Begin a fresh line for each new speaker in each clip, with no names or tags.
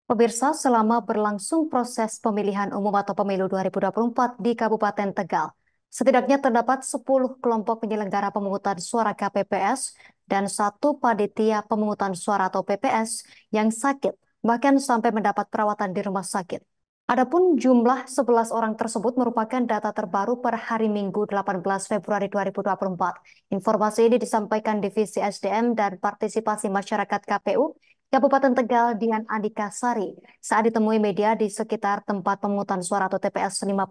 Pemirsa, selama berlangsung proses pemilihan umum atau pemilu 2024 di Kabupaten Tegal, setidaknya terdapat 10 kelompok penyelenggara pemungutan suara KPPS dan satu panitia pemungutan suara atau PPS yang sakit, bahkan sampai mendapat perawatan di rumah sakit. Adapun jumlah 11 orang tersebut merupakan data terbaru per hari Minggu 18 Februari 2024. Informasi ini disampaikan Divisi SDM dan Partisipasi Masyarakat KPU Kabupaten Tegal Dian Andika Sari saat ditemui media di sekitar tempat pemungutan suara atau TPS 15,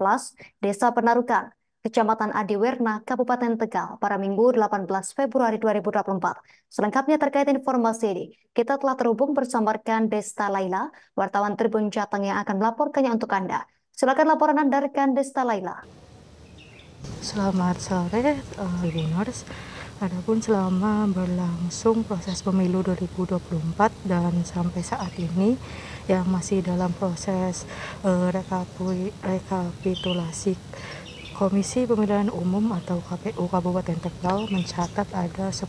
Desa Penarukan, Kecamatan Adiwerna, Kabupaten Tegal pada Minggu 18 Februari 2024. Selengkapnya terkait informasi ini, kita telah terhubung bersama rekan Desta Laila, wartawan Tribun Jateng yang akan melaporkannya untuk Anda. Silakan laporan Anda rekan Desta Laila.
Selamat sore, Ibu Nors. Adapun selama berlangsung proses pemilu 2024 dan sampai saat ini yang masih dalam proses rekapitulasi, Komisi Pemilihan Umum atau KPU Kabupaten Tegal mencatat ada 10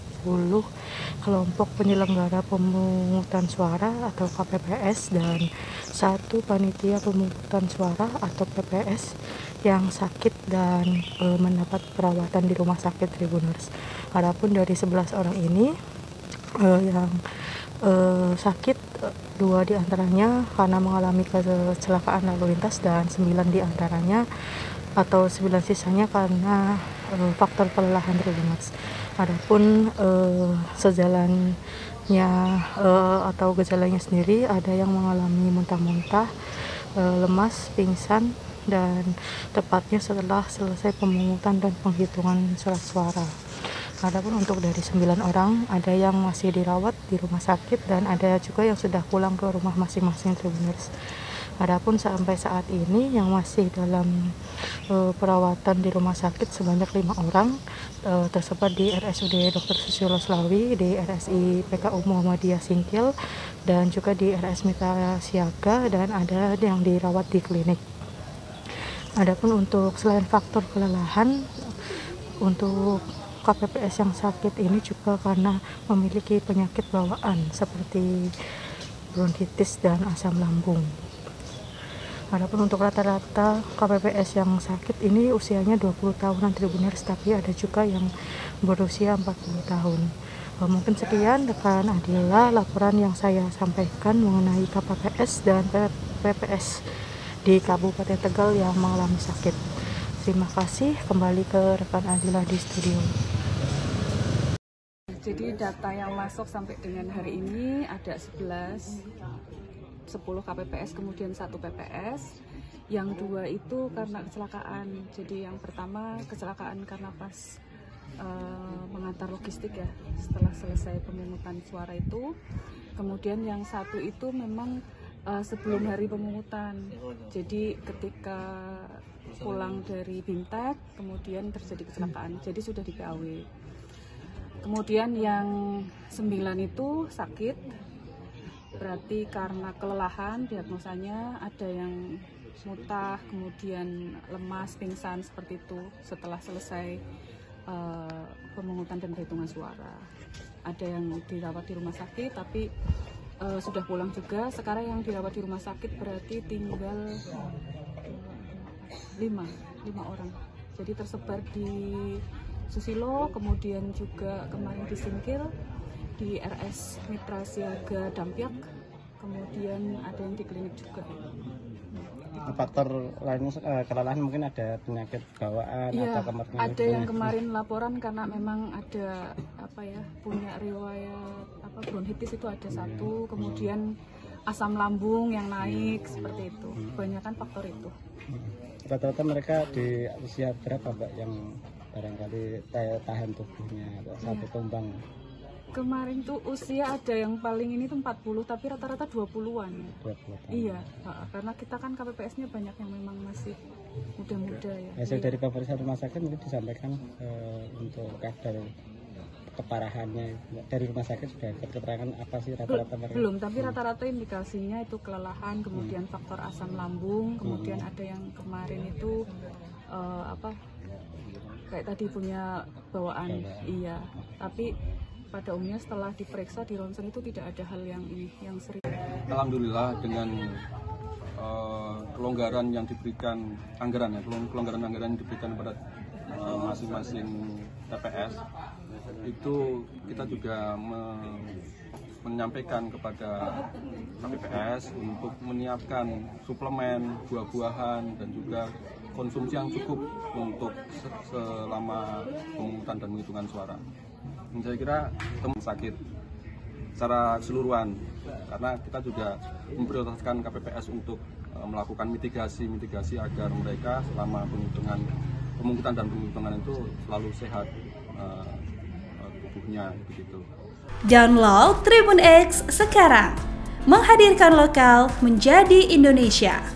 kelompok penyelenggara pemungutan suara atau KPPS dan satu panitia pemungutan suara atau PPS yang sakit dan mendapat perawatan di rumah sakit Tribuners. Adapun dari 11 orang ini yang sakit, 2 diantaranya karena mengalami kecelakaan lalu lintas dan 9 diantaranya atau 9 sisanya karena faktor kelelahan Tribuners. Adapun sejalannya atau gejalanya sendiri ada yang mengalami muntah-muntah, lemas, pingsan, dan tepatnya setelah selesai pemungutan dan penghitungan surat suara. Adapun untuk dari 9 orang, ada yang masih dirawat di rumah sakit dan ada juga yang sudah pulang ke rumah masing-masing Tribuners. Adapun sampai saat ini yang masih dalam perawatan di rumah sakit sebanyak 5 orang, tersebar di RSUD Dr. Susilo Slawi, di RSI PKU Muhammadiyah Singkil, dan juga di RS Mitra Siaga, dan ada yang dirawat di klinik. Adapun untuk selain faktor kelelahan, untuk KPPS yang sakit ini juga karena memiliki penyakit bawaan seperti bronkitis dan asam lambung. Adapun untuk rata-rata KPPS yang sakit ini usianya 20 tahunan Tribuners, tapi ada juga yang berusia 40 tahun. Mungkin sekian rekan Adila laporan yang saya sampaikan mengenai KPPS dan PPS di Kabupaten Tegal yang mengalami sakit. Terima kasih, kembali ke rekan Adila di studio.
Jadi data yang masuk sampai dengan hari ini ada 10 KPPS, kemudian 1 PPS. Yang 2 itu karena kecelakaan. Jadi yang pertama kecelakaan karena pas mengantar logistik ya, setelah selesai pemungutan suara itu. Kemudian yang 1 itu memang sebelum hari pemungutan. Jadi ketika pulang dari Bimtek, kemudian terjadi kecelakaan. Jadi sudah di PAW. Kemudian yang 9 itu sakit, berarti karena kelelahan diagnosanya ada yang muntah, kemudian lemas, pingsan seperti itu setelah selesai pemungutan dan perhitungan suara. Ada yang dirawat di rumah sakit tapi sudah pulang juga. Sekarang yang dirawat di rumah sakit berarti tinggal 5 orang. Jadi tersebar di Susilo, kemudian juga kemarin di Singkil, di RS Mitra Siaga Dampyak, kemudian ada yang di klinik juga.
Faktor lain kelelahan mungkin ada penyakit bawaan
ya,
atau kemarin
ada yang kemarin laporan karena memang ada punya riwayat bronkitis itu ada 1, kemudian asam lambung yang naik seperti itu. Kebanyakan faktor itu.
Rata-rata mereka di usia berapa Mbak yang barangkali tahan tubuhnya atau satu tumbang?
Kemarin tuh usia ada yang paling ini tuh 40, tapi rata-rata 20-an.
20 tahun.
Iya, karena kita kan KPPS-nya banyak yang memang masih muda-muda ya.
Hasil dari pemeriksaan rumah sakit mungkin disampaikan untuk kadar keparahannya dari rumah sakit sudah dapat keterangan apa sih rata-rata mereka?
Belum, tapi rata-rata indikasinya itu kelelahan, kemudian faktor asam lambung, kemudian ada yang kemarin itu kayak tadi punya bawaan. Iya, tapi pada umumnya setelah diperiksa di ronsen itu tidak ada hal yang serius.
Alhamdulillah dengan kelonggaran yang diberikan kelonggaran anggaran yang diberikan kepada masing-masing TPS, itu kita juga menyampaikan kepada KPPS untuk menyiapkan suplemen buah-buahan dan juga konsumsi yang cukup untuk selama pemungutan dan penghitungan suara. Dan saya kira teman sakit secara keseluruhan, karena kita juga memprioritaskan KPPS untuk melakukan mitigasi agar mereka selama pemungutan dan penghitungan itu selalu sehat tubuhnya begitu.
Download Tribun X sekarang, menghadirkan lokal menjadi Indonesia.